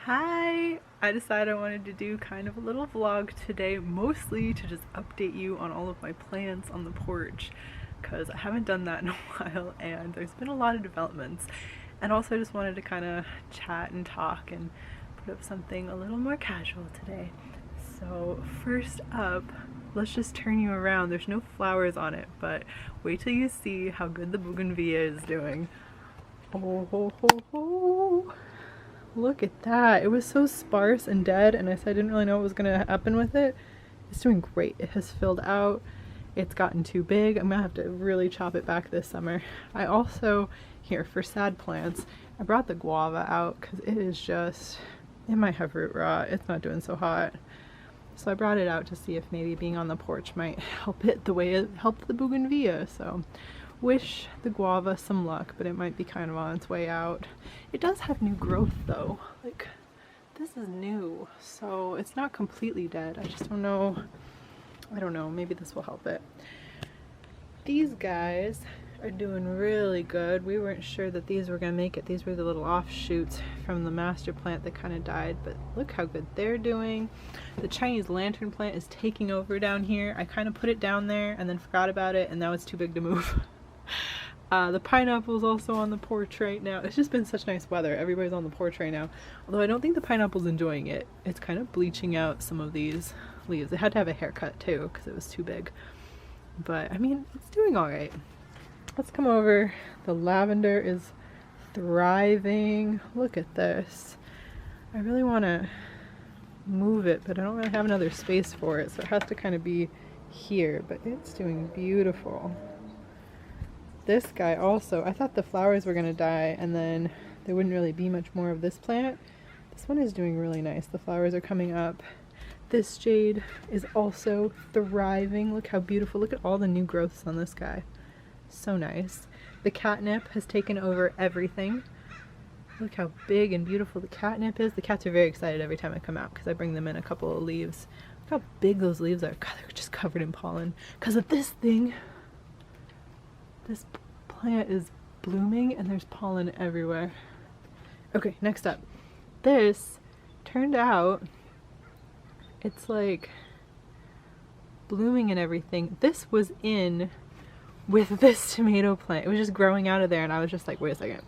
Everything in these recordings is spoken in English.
Hi! I decided I wanted to do kind of a little vlog today, mostly to just update you on all of my plants on the porch, because I haven't done that in a while and there's been a lot of developments. And also I just wanted to kind of chat and talk and put up something a little more casual today. So first up, let's just turn you around. There's no flowers on it, but wait till you see how good the bougainvillea is doing. Oh, ho, ho, ho. Look at that. It was so sparse and dead, and I said I didn't really know what was going to happen with it. It's doing great. It has filled out. It's gotten too big. I'm going to have to really chop it back this summer. I also, here, for sad plants, I brought the guava out because it is just, it might have root rot. It's not doing so hot. So I brought it out to see if maybe being on the porch might help it the way it helped the bougainvillea. So wish the guava some luck, but it might be kind of on its way out. It does have new growth though. Like, this is new, so it's not completely dead. I just don't know. I don't know, maybe this will help it. These guys are doing really good. We weren't sure that these were gonna make it. These were the little offshoots from the master plant that kind of died, but look how good they're doing. The Chinese lantern plant is taking over down here. I kind of put it down there and then forgot about it, and now it's too big to move. The pineapple's also on the porch right now. It's just been such nice weather. Everybody's on the porch right now. Although I don't think the pineapple's enjoying it. It's kind of bleaching out some of these leaves. It had to have a haircut too because it was too big. But I mean, it's doing all right. Let's come over. The lavender is thriving. Look at this. I really want to move it, but I don't really have another space for it, so it has to kind of be here, but it's doing beautiful. This guy also, I thought the flowers were going to die and then there wouldn't really be much more of this plant. This one is doing really nice. The flowers are coming up. This jade is also thriving. Look how beautiful. Look at all the new growths on this guy. So nice. The catnip has taken over everything. Look how big and beautiful the catnip is. The cats are very excited every time I come out because I bring them in a couple of leaves. Look how big those leaves are. God, they're just covered in pollen. Because of this thing. This plant is blooming and there's pollen everywhere. Okay, next up. This turned out, it's like blooming and everything. This was in with this tomato plant. It was just growing out of there and I was just like, wait a second.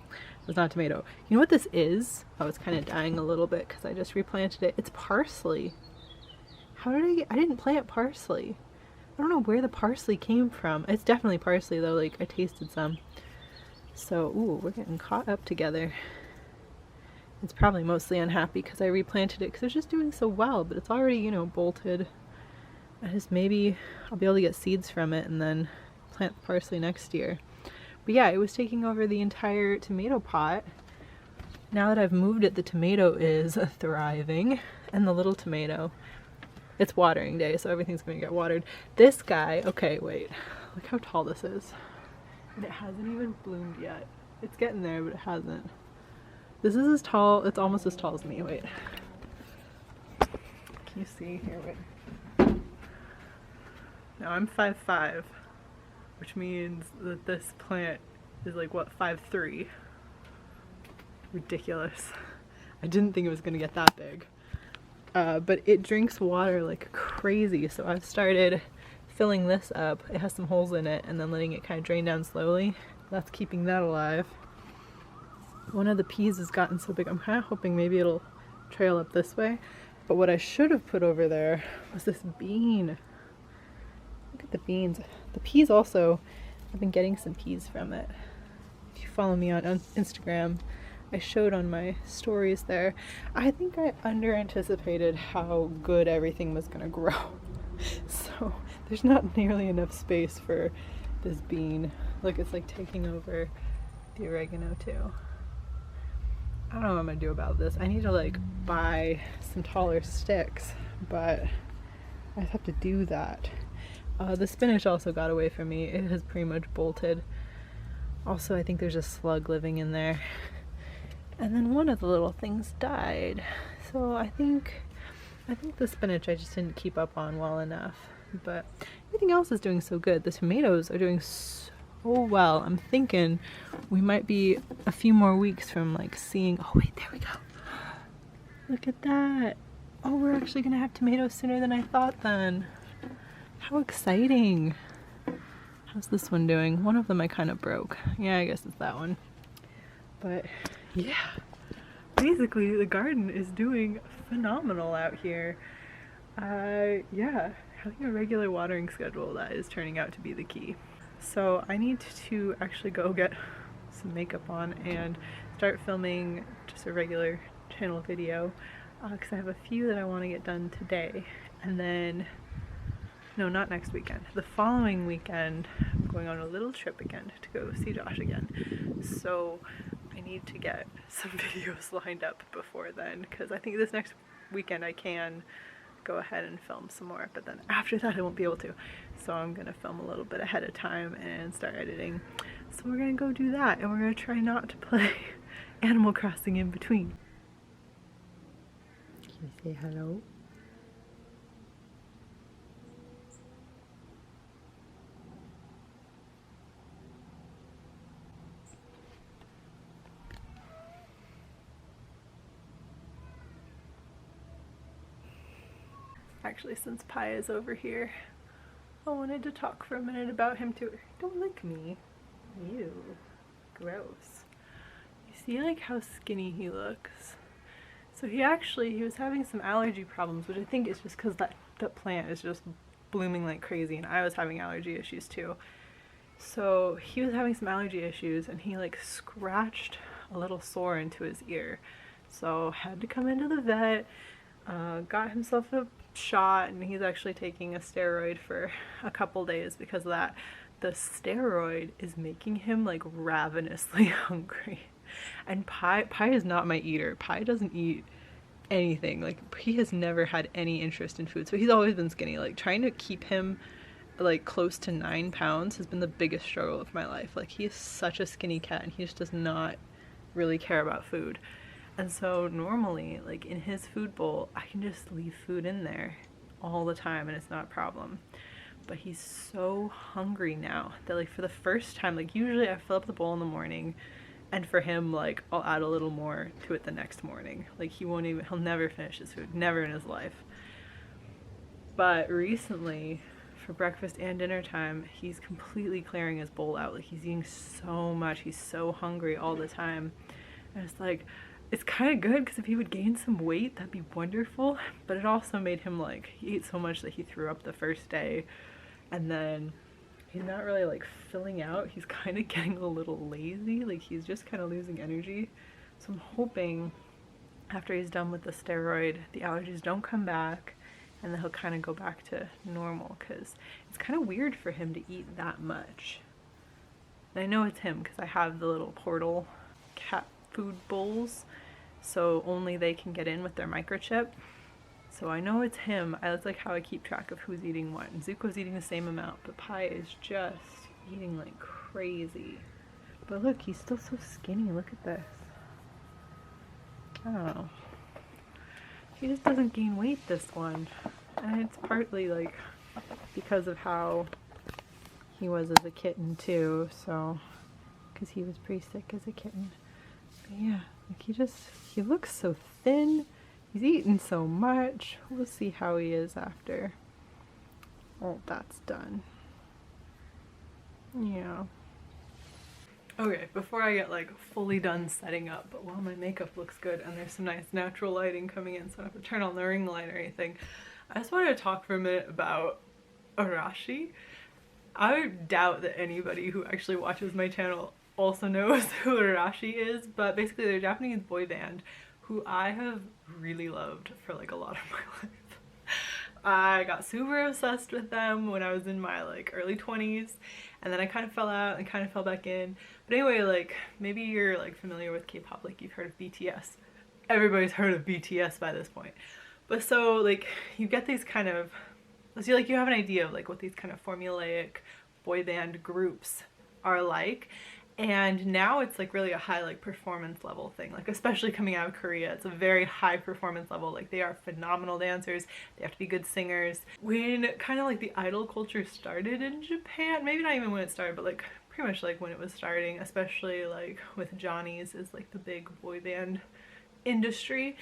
It's not tomato. You know what this is? Oh, it's kind of dying a little bit because I just replanted it. It's parsley. How did I didn't plant parsley. I don't know where the parsley came from. It's definitely parsley though, like I tasted some. So, ooh, we're getting caught up together. It's probably mostly unhappy because I replanted it because it's just doing so well, but it's already, you know, bolted. I just, maybe I'll be able to get seeds from it and then plant parsley next year. But yeah, it was taking over the entire tomato pot. Now that I've moved it, the tomato is thriving, and the little tomato. It's watering day, so everything's gonna get watered. This guy, okay, wait. Look how tall this is. And it hasn't even bloomed yet. It's getting there, but it hasn't. This is as tall, it's almost as tall as me, wait. Can you see? Here, wait. Now I'm 5'5", which means that this plant is like, what, 5'3". Ridiculous. I didn't think it was gonna get that big. But it drinks water like crazy, so I've started filling this up. It has some holes in it and then letting it kind of drain down slowly. That's keeping that alive. One of the peas has gotten so big, I'm kind of hoping maybe it'll trail up this way. But what I should have put over there was this bean. Look at the beans. The peas also, I've been getting some peas from it. If you follow me on Instagram, I showed on my stories there. I think I under-anticipated how good everything was gonna grow. So there's not nearly enough space for this bean. Look, it's like taking over the oregano too. I don't know what I'm gonna do about this. I need to like buy some taller sticks, but I have to do that. The spinach also got away from me. It has pretty much bolted. Also, I think there's a slug living in there. And then one of the little things died. So I think the spinach I just didn't keep up on well enough. But everything else is doing so good. The tomatoes are doing so well. I'm thinking we might be a few more weeks from like seeing, oh wait, there we go. Look at that. Oh, we're actually gonna have tomatoes sooner than I thought then. How exciting. How's this one doing? One of them I kind of broke. Yeah, I guess it's that one. But yeah, basically the garden is doing phenomenal out here. Yeah, having a regular watering schedule, that is turning out to be the key. So I need to actually go get some makeup on and start filming just a regular channel video because I have a few that I want to get done today. And then, no, not next weekend. The following weekend, I'm going on a little trip again to go see Josh again. So I need to get some videos lined up before then because I think this next weekend I can go ahead and film some more, but then after that I won't be able to. So I'm gonna film a little bit ahead of time and start editing. So we're gonna go do that, and we're gonna try not to play Animal Crossing in between. Can you say hello? Actually, since Pi is over here, I wanted to talk for a minute about him too. Don't lick me. Ew. Gross. You see like how skinny he looks? So he was having some allergy problems, which I think is just because that plant is just blooming like crazy, and I was having allergy issues too. So he was having some allergy issues and he like scratched a little sore into his ear. So had to come into the vet, got himself a shot, and he's actually taking a steroid for a couple days because of that. The steroid is making him like ravenously hungry. And Pi is not my eater. Pi doesn't eat anything. Like he has never had any interest in food. So he's always been skinny. Like trying to keep him like close to 9 pounds has been the biggest struggle of my life. Like he is such a skinny cat and he just does not really care about food. And so normally, like in his food bowl, I can just leave food in there all the time and it's not a problem. But he's so hungry now that like for the first time, like usually I fill up the bowl in the morning, and for him, like I'll add a little more to it the next morning. Like he'll never finish his food, never in his life. But recently, for breakfast and dinner time, he's completely clearing his bowl out. Like he's eating so much, he's so hungry all the time. And it's like, it's kind of good because if he would gain some weight, that'd be wonderful. But it also made him like, he ate so much that he threw up the first day. And then he's not really like filling out. He's kind of getting a little lazy. Like he's just kind of losing energy. So I'm hoping after he's done with the steroid, the allergies don't come back and then he'll kind of go back to normal, because it's kind of weird for him to eat that much. And I know it's him because I have the little portal cat food bowls, so only they can get in with their microchip. So I know it's him. That's like how I keep track of who's eating what. And Zuko's eating the same amount, but Pi is just eating like crazy. But look, he's still so skinny. Look at this. Oh. He just doesn't gain weight, this one. And it's partly like because of how he was as a kitten too, so because he was pretty sick as a kitten. But yeah, like he looks so thin. He's eaten so much. We'll see how he is after all that's done. Yeah. Okay, before I get like fully done setting up, but while my makeup looks good and there's some nice natural lighting coming in, so I don't have to turn on the ring light or anything, I just wanted to talk for a minute about Arashi. I doubt that anybody who actually watches my channel also knows who Arashi is, but basically they're a Japanese boy band who I have really loved for like a lot of my life. I got super obsessed with them when I was in my like early 20s, and then I kind of fell out and kind of fell back in. But anyway, like maybe you're like familiar with K-pop, like you've heard of BTS. Everybody's heard of BTS by this point. But so like you get these kind of, so like you have an idea of like what these kind of formulaic boy band groups are like. And now it's like really a high like performance level thing, like especially coming out of Korea, it's a very high performance level. Like they are phenomenal dancers, they have to be good singers. When kind of like the idol culture started in Japan, maybe not even when it started, but like pretty much like when it was starting, especially like with Johnny's is like the big boy band industry,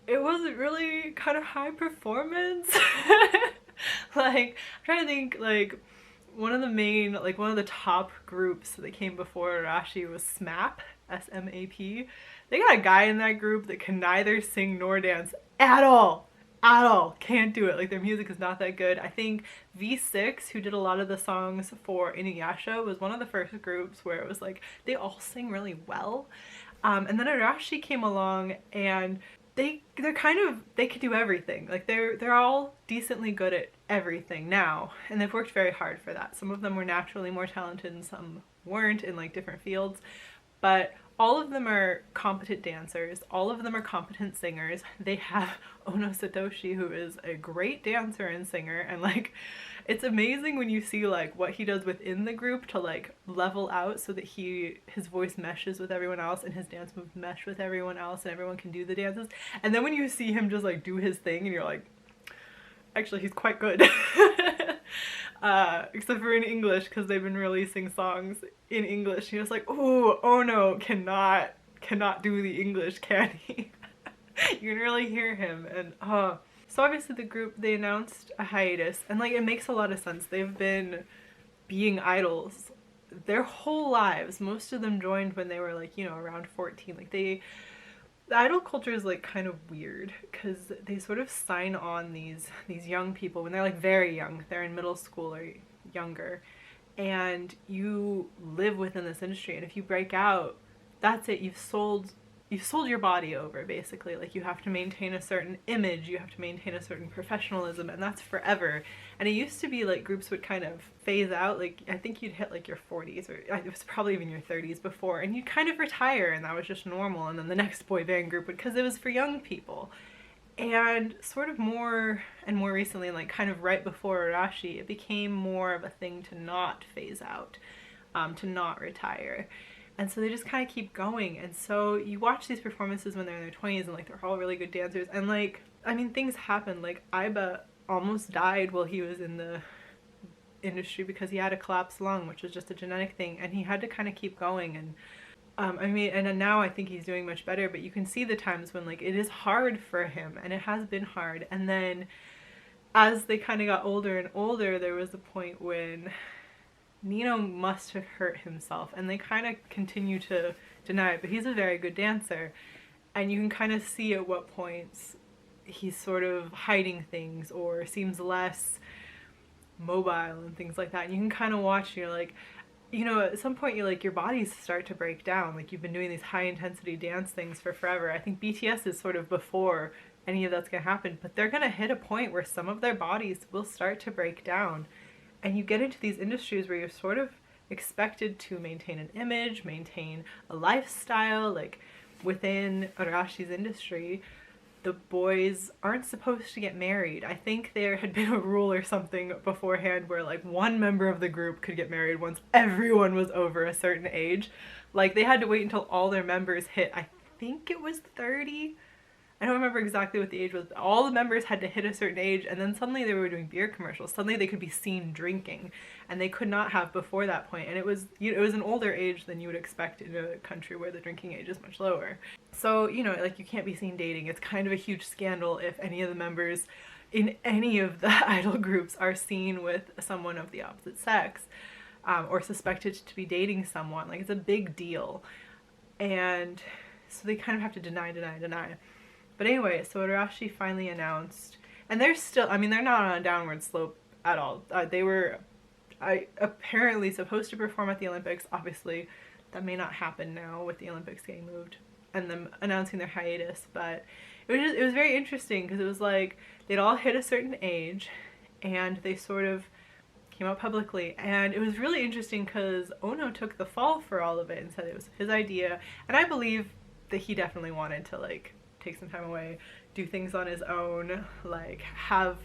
it wasn't really kind of high performance. Like, I'm trying to think, like, one of the main, like, one of the top groups that came before Arashi was SMAP, S-M-A-P. They got a guy in that group that can neither sing nor dance at all. At all. Can't do it. Like, their music is not that good. I think V6, who did a lot of the songs for Inuyasha, was one of the first groups where it was like, they all sing really well. And then Arashi came along and they're kind of, they could do everything. Like they're all decently good at everything now, and they've worked very hard for that. Some of them were naturally more talented and some weren't in like different fields, but all of them are competent dancers. All of them are competent singers. They have Ono Satoshi, who is a great dancer and singer, and like it's amazing when you see like what he does within the group to like level out so that his voice meshes with everyone else and his dance moves mesh with everyone else and everyone can do the dances. And then when you see him just like do his thing and you're like, actually he's quite good. Except for in English, because they've been releasing songs in English. You're just like, oh, Ono cannot do the English, can he? You can really hear him, and so obviously the group, they announced a hiatus, and like it makes a lot of sense. They've been being idols their whole lives. Most of them joined when they were like, you know, around 14. Like the idol culture is like kind of weird because they sort of sign on these young people when they're like very young. They're in middle school or younger, and you live within this industry, and if you break out, that's it. You've sold your body over, basically. Like you have to maintain a certain image, you have to maintain a certain professionalism, and that's forever. And it used to be like groups would kind of phase out, like I think you'd hit like your 40s, or it was probably even your 30s before, and you'd kind of retire, and that was just normal. And then the next boy band group would, because it was for young people. And sort of more and more recently, like kind of right before Arashi, it became more of a thing to not phase out, to not retire. And so they just kind of keep going. And so you watch these performances when they're in their 20s and like they're all really good dancers. And like, I mean, things happen. Like Aiba almost died while he was in the industry because he had a collapsed lung, which was just a genetic thing. And he had to kind of keep going. And I mean, and now I think he's doing much better, but you can see the times when like it is hard for him, and it has been hard. And then as they kind of got older and older, there was a point when Nino must have hurt himself, and they kind of continue to deny it, but he's a very good dancer, and you can kind of see at what points he's sort of hiding things or seems less mobile and things like that. And you can kind of watch, and you're like, you know, at some point you're like, your bodies start to break down. Like you've been doing these high intensity dance things for forever. I think BTS is sort of before any of that's gonna happen, but they're gonna hit a point where some of their bodies will start to break down. And you get into these industries where you're sort of expected to maintain an image, maintain a lifestyle. Like within Arashi's industry, the boys aren't supposed to get married. I think there had been a rule or something beforehand where like one member of the group could get married once everyone was over a certain age. Like they had to wait until all their members hit, I think it was 30. I don't remember exactly what the age was, but all the members had to hit a certain age, and then suddenly they were doing beer commercials. Suddenly they could be seen drinking, and they could not have before that point. And it was, you know, it was an older age than you would expect in a country where the drinking age is much lower. So, you know, like you can't be seen dating. It's kind of a huge scandal if any of the members in any of the idol groups are seen with someone of the opposite sex, or suspected to be dating someone. Like it's a big deal. And so they kind of have to deny. But anyway, so Arashi finally announced, and they're still, I mean, they're not on a downward slope at all. They were apparently supposed to perform at the Olympics. Obviously, that may not happen now with the Olympics getting moved and them announcing their hiatus, but it was very interesting because it was like they'd all hit a certain age and they sort of came out publicly, and it was really interesting because Ono took the fall for all of it and said it was his idea, and I believe that he definitely wanted to like take some time away, do things on his own, like have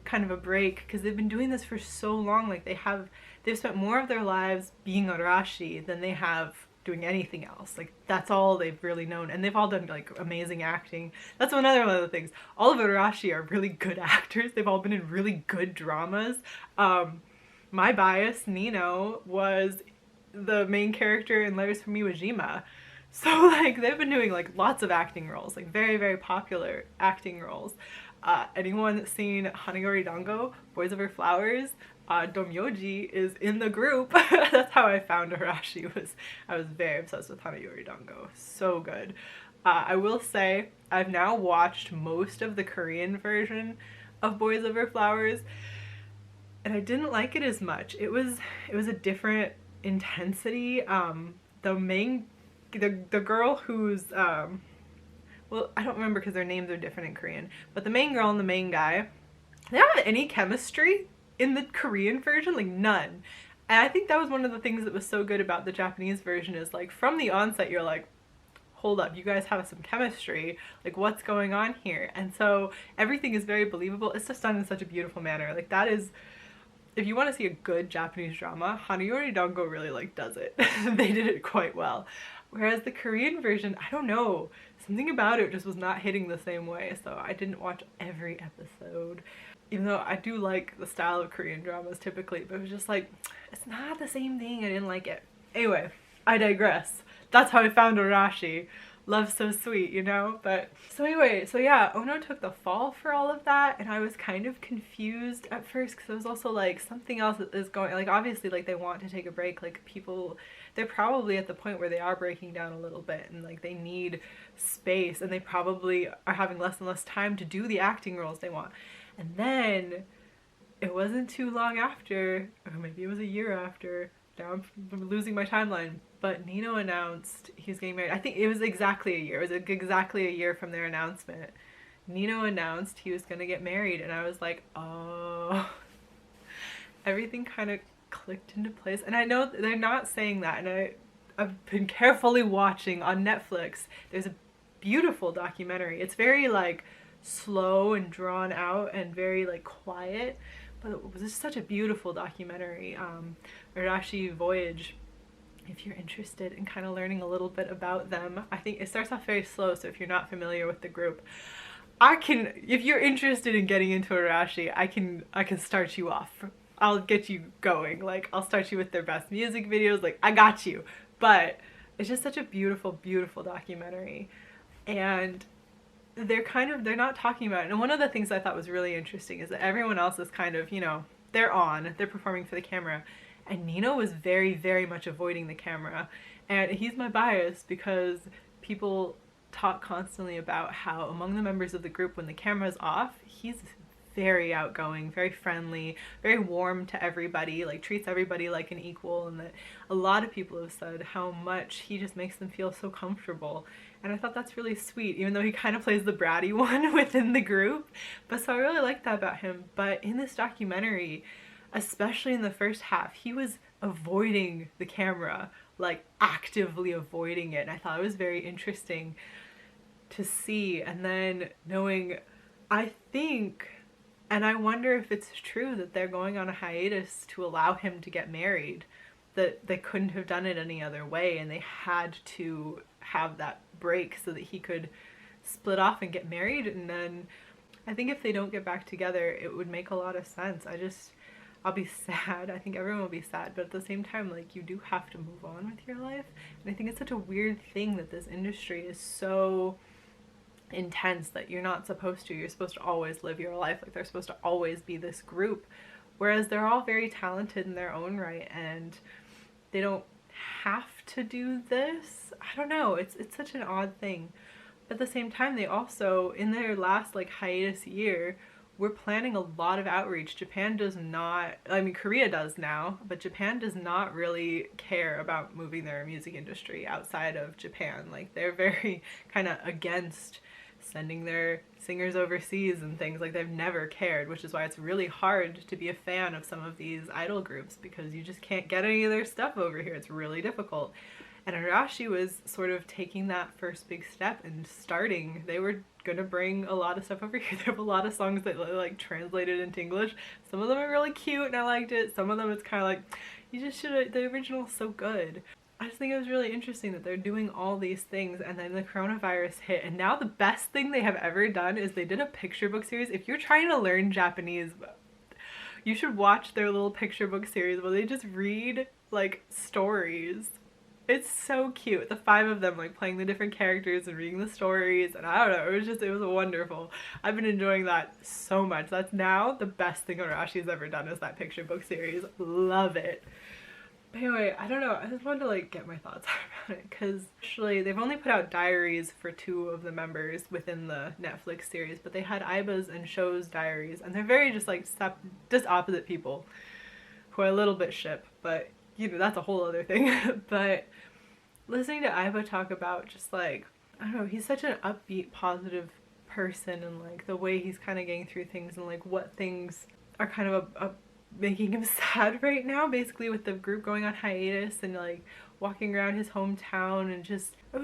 kind of a break, because they've been doing this for so long. Like they've spent more of their lives being Arashi than they have doing anything else. Like that's all they've really known, and they've all done like amazing acting. That's another one of the things. All of Arashi are really good actors. They've all been in really good dramas. My bias, Nino, was the main character in Letters from Iwo Jima. So like they've been doing like lots of acting roles, like very, very popular acting roles. Anyone that's seen Hanagori Dango, Boys Over Flowers, Domyoji is in the group. That's how I found Arashi. I was very obsessed with Hanagori Dango. So good. I will say I've now watched most of the Korean version of Boys Over Flowers, and I didn't like it as much. It was a different intensity. The main the girl who's well, I don't remember because their names are different in Korean, but the main girl and the main guy, they don't have any chemistry in the Korean version, like none. And I think that was one of the things that was so good about the Japanese version, is like from the onset you're like, hold up, you guys have some chemistry, like what's going on here? And so everything is very believable. It's just done in such a beautiful manner. Like that is, if you want to see a good Japanese drama, Hanayori Dango really like does it. They did it quite well. Whereas the Korean version, I don't know, something about it just was not hitting the same way, so I didn't watch every episode. Even though I do like the style of Korean dramas typically, but it was just like, it's not the same thing, I didn't like it. Anyway, I digress. That's how I found Arashi. Love so sweet, you know? But so anyway, so yeah, Ono took the fall for all of that, and I was kind of confused at first because it was also like something else is going, like obviously like they want to take a break, like people, they're probably at the point where they are breaking down a little bit and like they need space, and they probably are having less and less time to do the acting roles they want. And then it wasn't too long after, or maybe it was a year after, now I'm losing my timeline, but Nino announced he was getting married. I think it was exactly a year. It was exactly a year from their announcement. Nino announced he was gonna get married, and I was like, oh. Everything kind of clicked into place. And I know they're not saying that, and I've been carefully watching on Netflix. There's a beautiful documentary. It's very like slow and drawn out and very like quiet, but it was just such a beautiful documentary. Arashi Voyage, if you're interested in kind of learning a little bit about them. I think it starts off very slow, so if you're not familiar with the group, if you're interested in getting into Arashi, I can start you off. I'll get you going. Like, I'll start you with their best music videos. Like, I got you. But it's just such a beautiful, beautiful documentary. And they're not talking about it. And one of the things I thought was really interesting is that everyone else is kind of, you know, they're performing for the camera. And Nino was very, very much avoiding the camera. And he's my bias because people talk constantly about how among the members of the group, when the camera's off, he's very outgoing, very friendly, very warm to everybody, like treats everybody like an equal, and that a lot of people have said how much he just makes them feel so comfortable. And I thought that's really sweet, even though he kind of plays the bratty one within the group. But so I really like that about him. But in this documentary, especially in the first half, he was avoiding the camera, like actively avoiding it. And I thought it was very interesting to see. And then knowing, I think, and I wonder if it's true that they're going on a hiatus to allow him to get married, that they couldn't have done it any other way, and they had to have that break so that he could split off and get married. And then I think if they don't get back together, it would make a lot of sense. I'll be sad. I think everyone will be sad, but at the same time, like, you do have to move on with your life. And I think it's such a weird thing that this industry is so intense that you're not supposed to. You're supposed to always live your life. Like, they're supposed to always be this group, whereas they're all very talented in their own right, and they don't have to do this. I don't know. It's such an odd thing. But at the same time, they also, in their last like hiatus year, we're planning a lot of outreach. Japan does not, I mean, Korea does now, but Japan does not really care about moving their music industry outside of Japan. Like, they're very kind of against sending their singers overseas and things. Like, they've never cared, which is why it's really hard to be a fan of some of these idol groups, because you just can't get any of their stuff over here. It's really difficult. And Arashi was sort of taking that first big step and starting. They were gonna bring a lot of stuff over here. They have a lot of songs that like translated into English. Some of them are really cute and I liked it. Some of them it's kind of like, you just should, the original is so good. I just think it was really interesting that they're doing all these things, and then the coronavirus hit, and now the best thing they have ever done is they did a picture book series. If you're trying to learn Japanese, you should watch their little picture book series where they just read like stories It's so cute. The 5 of them like playing the different characters and reading the stories, and I don't know, it was wonderful. I've been enjoying that so much. That's now the best thing Arashi's ever done is that picture book series. Love it. But anyway, I don't know. I just wanted to like get my thoughts about it because actually they've only put out diaries for 2 of the members within the Netflix series, but they had Aiba's and Shou's diaries, and they're very just like just opposite people who I a little bit ship, but you know, that's a whole other thing. But listening to Aiba talk about just like, I don't know, he's such an upbeat, positive person, and like the way he's kind of getting through things and like what things are kind of making him sad right now, basically with the group going on hiatus and like walking around his hometown, and just it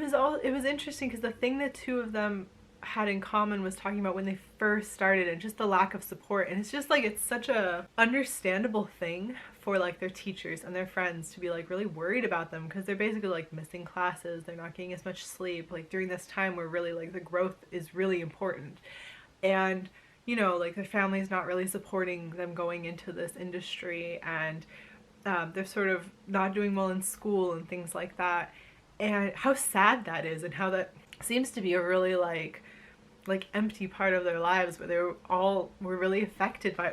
was interesting because the thing that 2 of them had in common was talking about when they first started and just the lack of support. And it's just like, it's such a understandable thing for like their teachers and their friends to be like really worried about them, because they're basically like missing classes, they're not getting as much sleep like during this time where really like the growth is really important, and you know, like their family's not really supporting them going into this industry, and they're sort of not doing well in school and things like that, and how sad that is, and how that seems to be a really like empty part of their lives where they were really affected by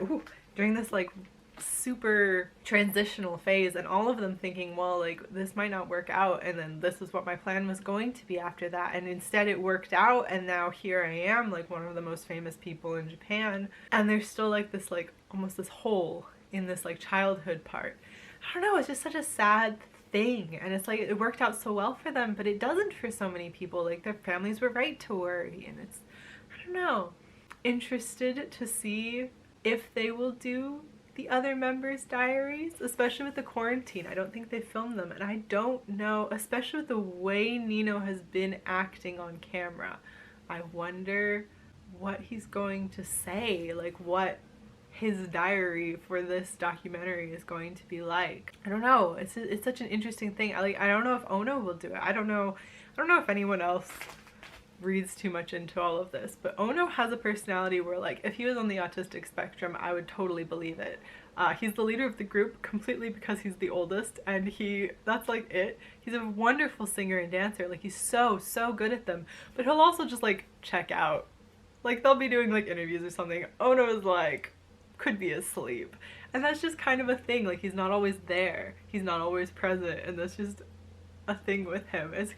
during this like super transitional phase, and all of them thinking, well, like this might not work out, and then this is what my plan was going to be after that, and instead it worked out, and now here I am, like one of the most famous people in Japan, and there's still like this like almost this hole in this like childhood part. I don't know, it's just such a sad thing, and it's like it worked out so well for them, but it doesn't for so many people. Like their families were right to worry, and it's, I don't know, interested to see if they will do the other members' diaries, especially with the quarantine. I don't think they filmed them, and I don't know, especially with the way Nino has been acting on camera. I wonder what he's going to say, like what his diary for this documentary is going to be like. I don't know. It's such an interesting thing. I don't know if Ono will do it. I don't know if anyone else reads too much into all of this, but Ono has a personality where like if he was on the autistic spectrum, I would totally believe it. He's the leader of the group completely because he's the oldest, and that's like it. He's a wonderful singer and dancer. Like he's so good at them, but he'll also just like check out. Like they'll be doing like interviews or something. Ono is like could be asleep, and that's just kind of a thing. Like he's not always there, he's not always present, and that's just a thing with him. It's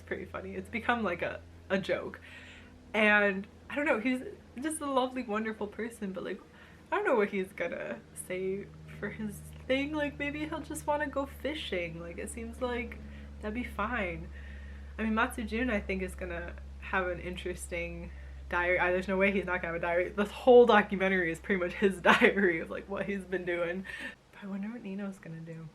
pretty funny. It's become like a joke, and I don't know, he's just a lovely, wonderful person, but like I don't know what he's gonna say for his thing. Like maybe he'll just want to go fishing. Like it seems like that'd be fine. I mean, Matsujun I think is gonna have an interesting diary. There's no way he's not gonna have a diary. This whole documentary is pretty much his diary of like what he's been doing. But I wonder what Nino's gonna do.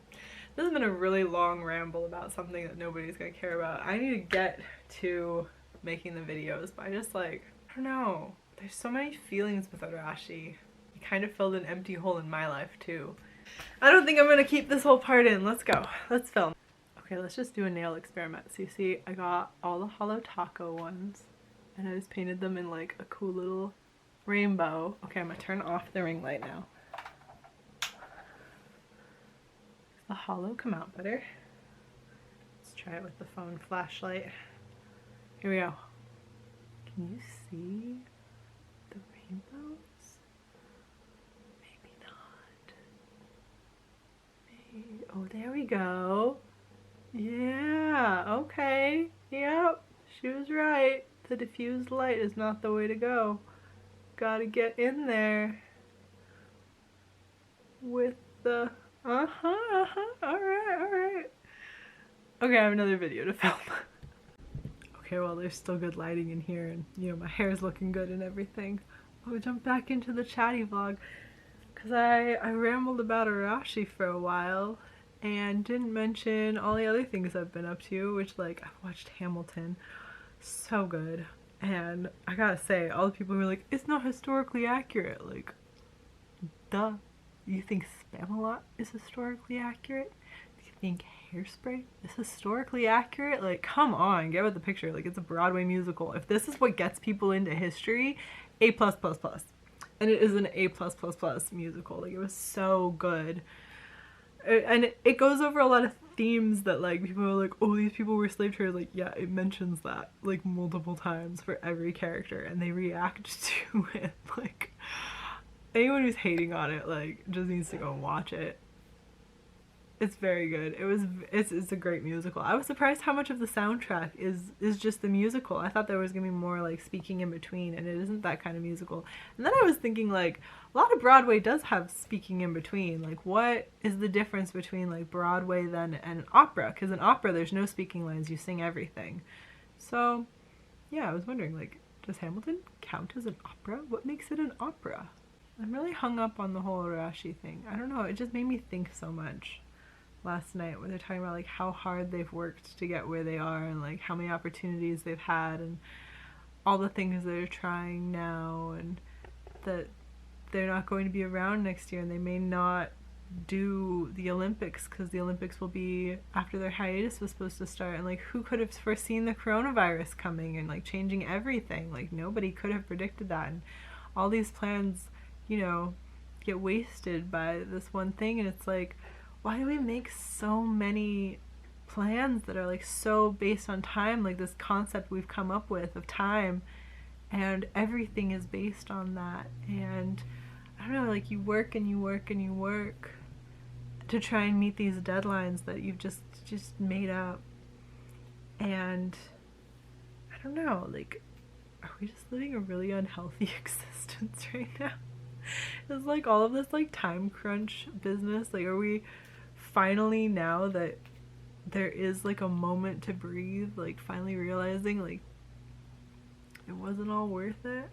This has been a really long ramble about something that nobody's gonna care about. I need to get to making the videos, but I just like, I don't know. There's so many feelings with Arashi. He kind of filled an empty hole in my life too. I don't think I'm gonna keep this whole part in. Let's go. Let's film. Okay, let's just do a nail experiment. So you see, I got all the hollow taco ones, and I just painted them in like a cool little rainbow. Okay, I'm gonna turn off the ring light now. Does the hollow come out better? Let's try it with the phone flashlight. Here we go. Can you see the rainbows? Maybe not. Maybe. Oh, there we go. Yeah, okay. Yep, she was right. The diffused light is not the way to go. Gotta get in there with the alright. Okay, I have another video to film. Okay, well there's still good lighting in here, and you know my hair's looking good and everything. I'll jump back into the chatty vlog because I rambled about Arashi for a while and didn't mention all the other things I've been up to, which like I've watched Hamilton. So good. And I gotta say, all the people who are like, it's not historically accurate, like, duh. You think Spamalot is historically accurate? Do you think Hairspray is historically accurate? Like, come on, get with the picture. Like, it's a Broadway musical. If this is what gets people into history, A+++. And it is an A+++ musical. Like, it was so good. And it goes over a lot of themes that like people are like, oh, these people were slave traders. Like, yeah, it mentions that like multiple times for every character, and they react to it. Like, anyone who's hating on it like just needs to go and watch it. It's very good. It's a great musical. I was surprised how much of the soundtrack is just the musical. I thought there was gonna be more like speaking in between, and it isn't that kind of musical. And then I was thinking like a lot of Broadway does have speaking in between. Like, what is the difference between like Broadway then and an opera? Because in opera there's no speaking lines, you sing everything. So yeah, I was wondering like, does Hamilton count as an opera? What makes it an opera? I'm really hung up on the whole Arashi thing. I don't know, it just made me think so much last night where they're talking about like how hard they've worked to get where they are, and like how many opportunities they've had, and all the things they're trying now, and that they're not going to be around next year, and they may not do the Olympics because the Olympics will be after their hiatus was supposed to start. And like, who could have foreseen the coronavirus coming and like changing everything? Like, nobody could have predicted that, and all these plans, you know, get wasted by this one thing. And it's like, why do we make so many plans that are like so based on time, like this concept we've come up with of time, and everything is based on that? And I don't know, like, you work and you work and you work to try and meet these deadlines that you've just made up. And I don't know, like, are we just living a really unhealthy existence right now? It's like all of this like time crunch business, like, are we finally, now that there is like a moment to breathe, like finally realizing like it wasn't all worth it?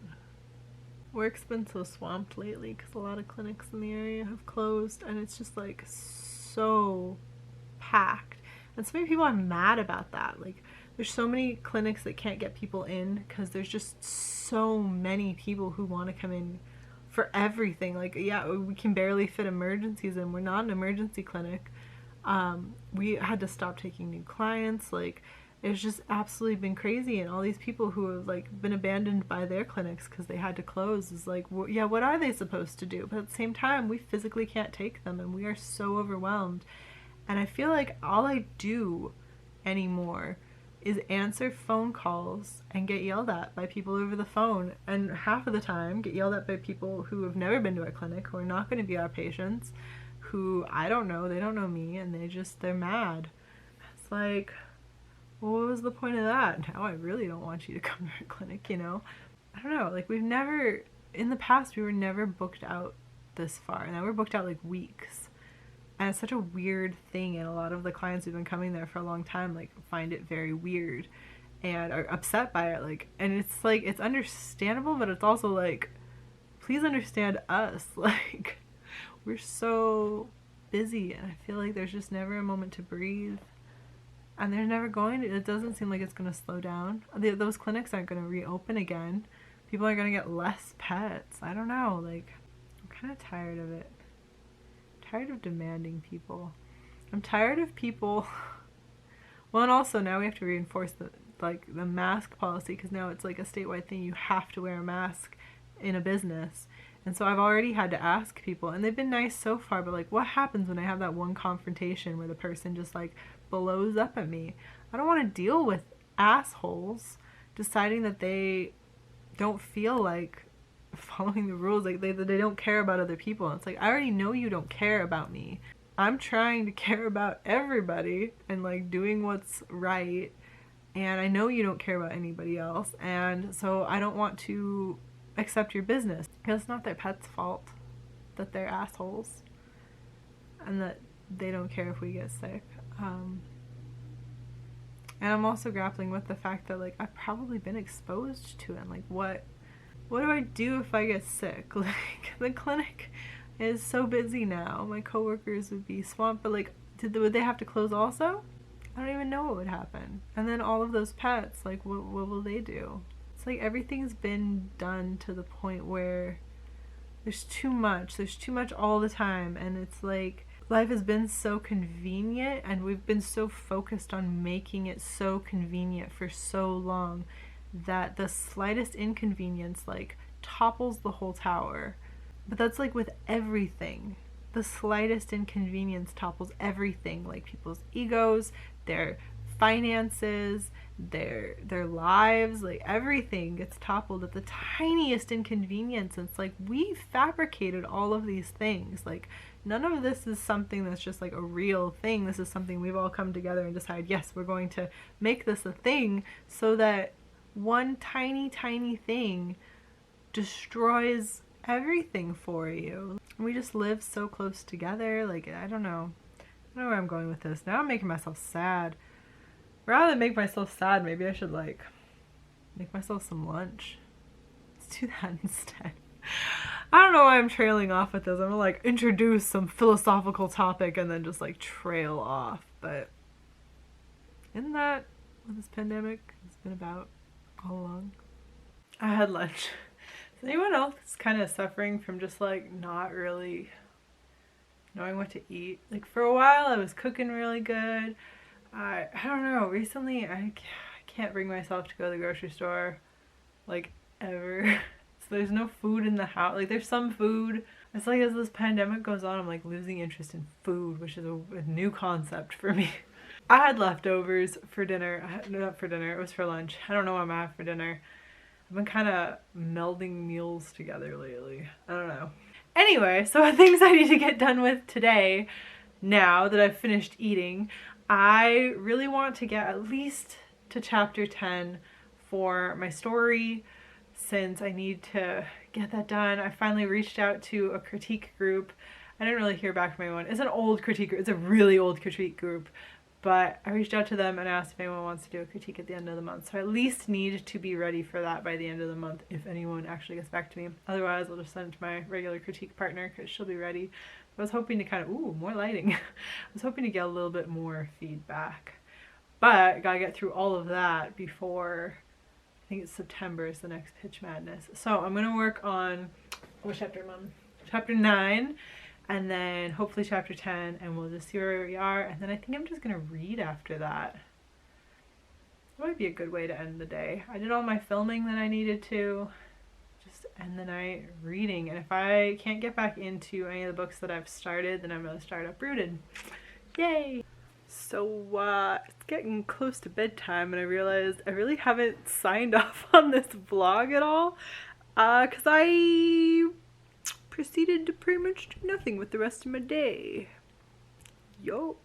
Work's been so swamped lately because a lot of clinics in the area have closed, and it's just like so packed, and so many people are mad about that. Like, there's so many clinics that can't get people in because there's just so many people who want to come in for everything. Like, yeah, we can barely fit emergencies in. We're not an emergency clinic. We had to stop taking new clients. Like, it's just absolutely been crazy. And all these people who have like been abandoned by their clinics because they had to close is like, well, yeah, what are they supposed to do? But at the same time, we physically can't take them, and we are so overwhelmed. And I feel like all I do anymore is answer phone calls and get yelled at by people over the phone, and half of the time get yelled at by people who have never been to our clinic, who are not going to be our patients, who I don't know, they don't know me, and they're mad. It's like, well, what was the point of that? Now I really don't want you to come to our clinic, you know? I don't know, like, we've never, in the past, we were never booked out this far, and now we're booked out like weeks. And it's such a weird thing, and a lot of the clients who've been coming there for a long time like find it very weird and are upset by it. Like, and it's like, it's understandable, but it's also like, please understand us. Like, we're so busy, and I feel like there's just never a moment to breathe, and they're never going to. It doesn't seem like it's going to slow down. Those clinics aren't going to reopen again. People are going to get less pets. I don't know, like, I'm kind of tired of it. Tired of demanding people. I'm tired of people. Well, and also now we have to reinforce the mask policy, because now it's like a statewide thing. You have to wear a mask in a business. And so I've already had to ask people, and they've been nice so far, but like, what happens when I have that one confrontation where the person just like blows up at me? I don't want to deal with assholes deciding that they don't feel like following the rules, like they don't care about other people. And it's like, I already know you don't care about me. I'm trying to care about everybody and like doing what's right, and I know you don't care about anybody else, and so I don't want to accept your business, because it's not their pet's fault that they're assholes and that they don't care if we get sick. And I'm also grappling with the fact that like I've probably been exposed to it, and like what do I do if I get sick? Like, the clinic is so busy now. My coworkers would be swamped, but like, would they have to close also? I don't even know what would happen. And then all of those pets, like, what will they do? It's like everything's been done to the point where there's too much. There's too much all the time, and it's like life has been so convenient, and we've been so focused on making it so convenient for so long that the slightest inconvenience like topples the whole tower. But that's like with everything. the slightest inconvenience topples everything, like people's egos, their finances, their lives, like everything gets toppled at the tiniest inconvenience. And it's like, we fabricated all of these things. Like, none of this is something that's just like a real thing. This is something we've all come together and decide, yes, we're going to make this a thing, so that one tiny thing destroys everything for you. We just live so close together. Like, I don't know where I'm going with this. Now I'm making myself sad. Rather than make myself sad, maybe I should like make myself some lunch. Let's do that instead. I don't know why I'm trailing off with this. I'm gonna like introduce some philosophical topic and then just like trail off. But isn't that what this pandemic has been about all along? I had lunch. Is anyone else kind of suffering from just like not really knowing what to eat? Like, for a while I was cooking really good. I don't know, recently I can't bring myself to go to the grocery store, like, ever. So there's no food in the house. Like, there's some food. It's like, as this pandemic goes on, I'm like losing interest in food, which is a new concept for me. I had leftovers for dinner. Not for dinner, it was for lunch. I don't know what I'm at for dinner. I've been kind of melding meals together lately. I don't know. Anyway, so things I need to get done with today, now that I've finished eating. I really want to get at least to chapter 10 for my story, since I need to get that done. I finally reached out to a critique group. I didn't really hear back from anyone. It's an old critique group. It's a really old critique group. But I reached out to them and asked if anyone wants to do a critique at the end of the month. So I at least need to be ready for that by the end of the month, if anyone actually gets back to me. Otherwise, I'll just send it to my regular critique partner because she'll be ready. I was hoping to kind of, ooh, more lighting. I was hoping to get a little bit more feedback. But I gotta get through all of that before, I think it's September is the next Pitch Madness. So I'm gonna work on, what chapter am I on? Chapter 9. And then hopefully chapter 10, and we'll just see where we are. And then I think I'm just gonna read after that. That might be a good way to end the day. I did all my filming that I needed to. Just end the night reading. And if I can't get back into any of the books that I've started, then I'm gonna start Uprooted. Yay! So it's getting close to bedtime, and I realized I really haven't signed off on this vlog at all. Cause I proceeded to pretty much do nothing with the rest of my day. Yo.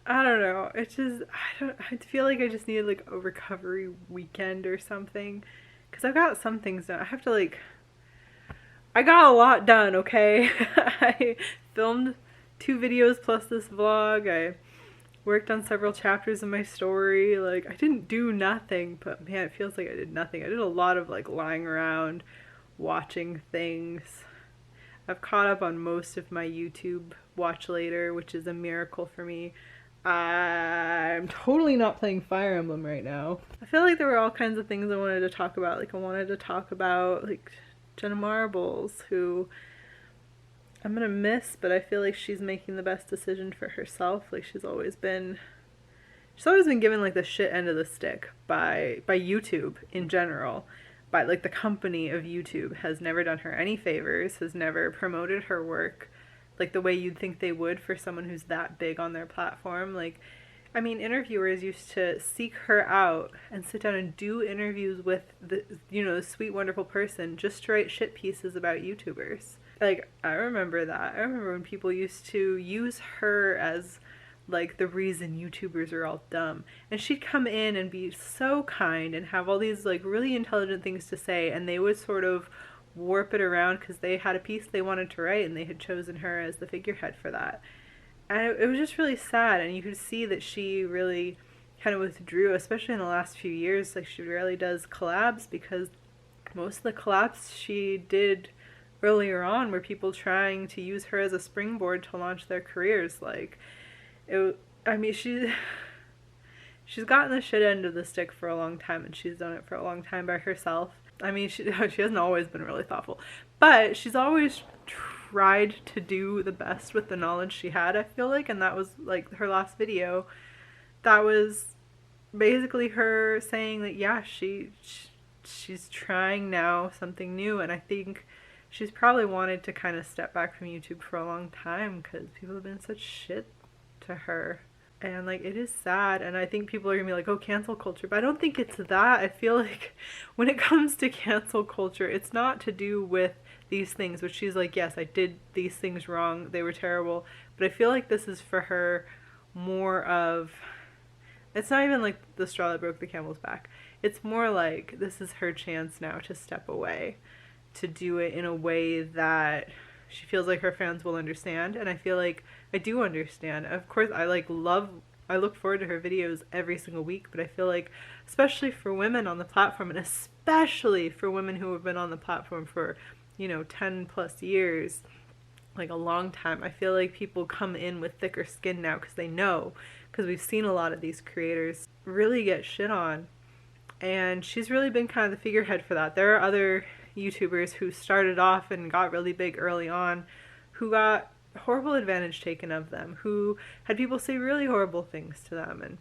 I don't know. It's just, I feel like I just need like a recovery weekend or something. Cause I've got some things done. I have to like, I got a lot done, okay? I filmed 2 videos plus this vlog. I worked on several chapters of my story. Like, I didn't do nothing, but man, it feels like I did nothing. I did a lot of like lying around, watching things. I've caught up on most of my YouTube watch later, which is a miracle for me. I'm totally not playing Fire Emblem right now. I feel like there were all kinds of things I wanted to talk about. Like, I wanted to talk about like Jenna Marbles, who I'm gonna miss, but I feel like she's making the best decision for herself. Like, she's always been given like the shit end of the stick by YouTube in general. But like, the company of YouTube has never done her any favors, has never promoted her work like the way you'd think they would for someone who's that big on their platform. Like, I mean, interviewers used to seek her out and sit down and do interviews with the, you know, the sweet, wonderful person just to write shit pieces about YouTubers. Like, I remember that. I remember when people used to use her as like the reason YouTubers are all dumb. And she'd come in and be so kind and have all these like really intelligent things to say, and they would sort of warp it around because they had a piece they wanted to write and they had chosen her as the figurehead for that. And it was just really sad, and you could see that she really kind of withdrew, especially in the last few years. Like, she rarely does collabs because most of the collabs she did earlier on were people trying to use her as a springboard to launch their careers. Like, I mean, she's gotten the shit end of the stick for a long time, and she's done it for a long time by herself. I mean, she hasn't always been really thoughtful, but she's always tried to do the best with the knowledge she had, I feel like, and that was like her last video. That was basically her saying that, yeah, she's trying now something new, and I think she's probably wanted to kind of step back from YouTube for a long time because people have been such shit to her. And like, it is sad, and I think people are gonna be like, oh, cancel culture, but I don't think it's that. I feel like when it comes to cancel culture, it's not to do with these things, which she's like, yes, I did these things wrong, they were terrible, but I feel like this is for her more of, it's not even like the straw that broke the camel's back. It's more like this is her chance now to step away, to do it in a way that she feels like her fans will understand, and I feel like I do understand. Of course, I look forward to her videos every single week, but I feel like, especially for women on the platform, and especially for women who have been on the platform for, 10 plus years, like a long time, I feel like people come in with thicker skin now because they know, because we've seen a lot of these creators really get shit on, and she's really been kind of the figurehead for that. There are other YouTubers who started off and got really big early on who got horrible advantage taken of them, who had people say really horrible things to them, and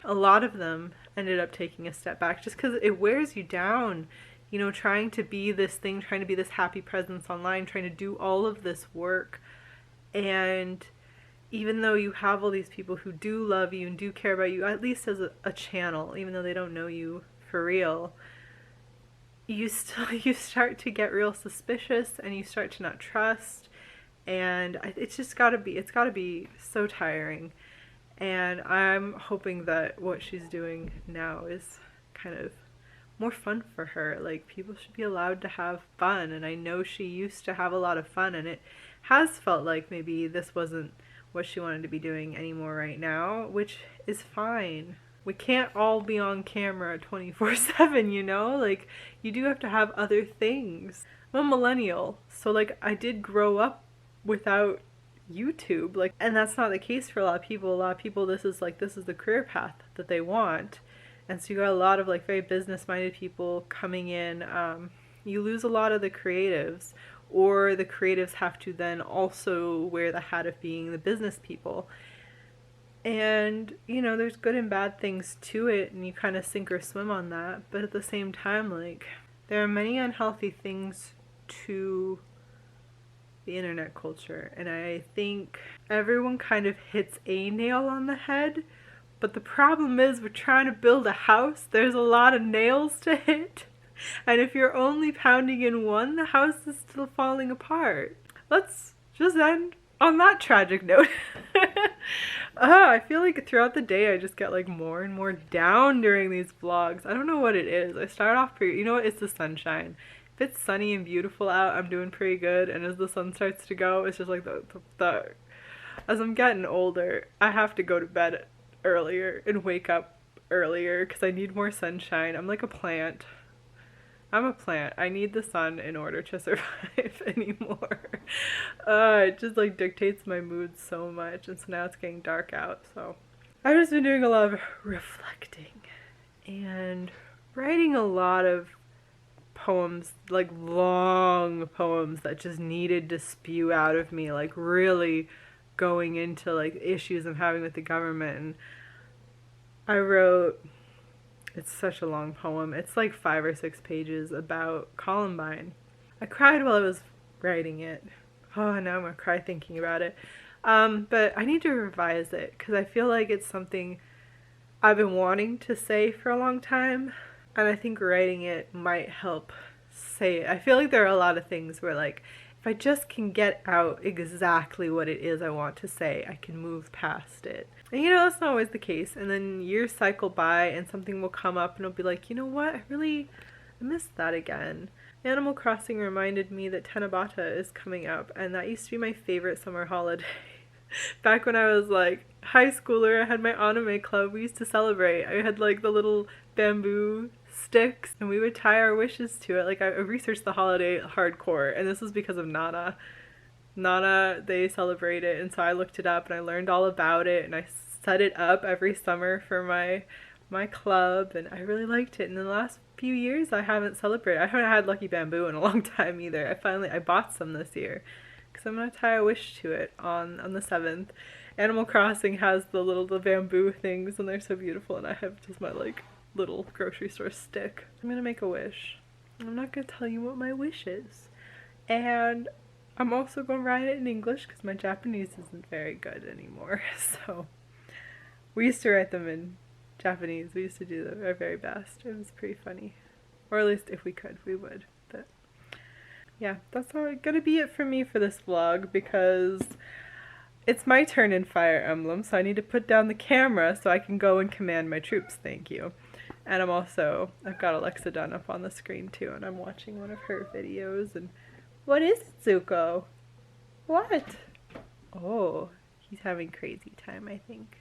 a lot of them ended up taking a step back just because it wears you down, trying to be this thing, trying to be this happy presence online, trying to do all of this work. And even though you have all these people who do love you and do care about you, at least as a channel, even though they don't know you for real, you start to get real suspicious, and you start to not trust, and it's gotta be so tiring. And I'm hoping that what she's doing now is kind of more fun for her. Like, people should be allowed to have fun, and I know she used to have a lot of fun, and it has felt like maybe this wasn't what she wanted to be doing anymore right now, which is fine. We can't all be on camera 24/7, like, you do have to have other things. I'm a millennial, so like, I did grow up without YouTube, like, and that's not the case for a lot of people. A lot of people, this is the career path that they want, and so you got a lot of like very business-minded people coming in. You lose a lot of the creatives, or the creatives have to then also wear the hat of being the business people. And, there's good and bad things to it, and you kind of sink or swim on that. But at the same time, like, there are many unhealthy things to the internet culture. And I think everyone kind of hits a nail on the head. But the problem is, we're trying to build a house. There's a lot of nails to hit. And if you're only pounding in one, the house is still falling apart. Let's just end on that tragic note. I feel like throughout the day I just get like more and more down during these vlogs. I don't know what it is. I start off pretty, it's the sunshine. If it's sunny and beautiful out, I'm doing pretty good, and as the sun starts to go, it's just like the as I'm getting older, I have to go to bed earlier and wake up earlier because I need more sunshine. I'm like a plant. I'm a plant. I need the sun in order to survive anymore. It just like dictates my mood so much, and so now it's getting dark out, so I've just been doing a lot of reflecting and writing a lot of poems, like long poems that just needed to spew out of me, like really going into like issues I'm having with the government. And I wrote, it's such a long poem. It's like 5 or 6 pages about Columbine. I cried while I was writing it. Oh, now I'm gonna cry thinking about it. But I need to revise it because I feel like it's something I've been wanting to say for a long time, and I think writing it might help say it. I feel like there are a lot of things where, like, if I just can get out exactly what it is I want to say, I can move past it. And that's not always the case. And then years cycle by and something will come up and it'll be like, you know what? I missed that again. Animal Crossing reminded me that Tanabata is coming up, and that used to be my favorite summer holiday. Back when I was like high schooler, I had my anime club. We used to celebrate. I had like the little bamboo sticks, and we would tie our wishes to it. Like, I researched the holiday hardcore, and this was because of Nana. They celebrate it, and so I looked it up and I learned all about it, and I set it up every summer for my club, and I really liked it. And in the last few years I haven't celebrated. I haven't had Lucky Bamboo in a long time either. I bought some this year because I'm gonna tie a wish to it on the 7th. Animal Crossing has the bamboo things, and they're so beautiful, and I have just my like little grocery store stick. I'm gonna make a wish. I'm not gonna tell you what my wish is. And I'm also going to write it in English because my Japanese isn't very good anymore. So we used to write them in Japanese. We used to do our very best. It was pretty funny. Or at least if we could, we would. But yeah, that's all gonna be it for me for this vlog because it's my turn in Fire Emblem, so I need to put down the camera so I can go and command my troops, thank you. And I've got Alexa done up on the screen too, and I'm watching one of her videos, and what is it, Zuko? What? Oh, he's having crazy time, I think.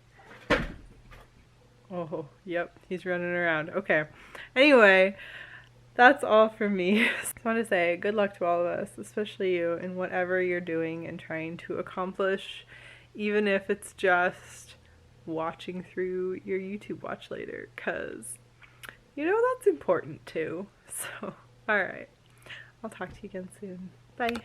Oh, yep, he's running around. Okay. Anyway, that's all for me. Just want to say good luck to all of us, especially you, in whatever you're doing and trying to accomplish, even if it's just watching through your YouTube watch later, because, you know, that's important too. So, alright. I'll talk to you again soon. Bye.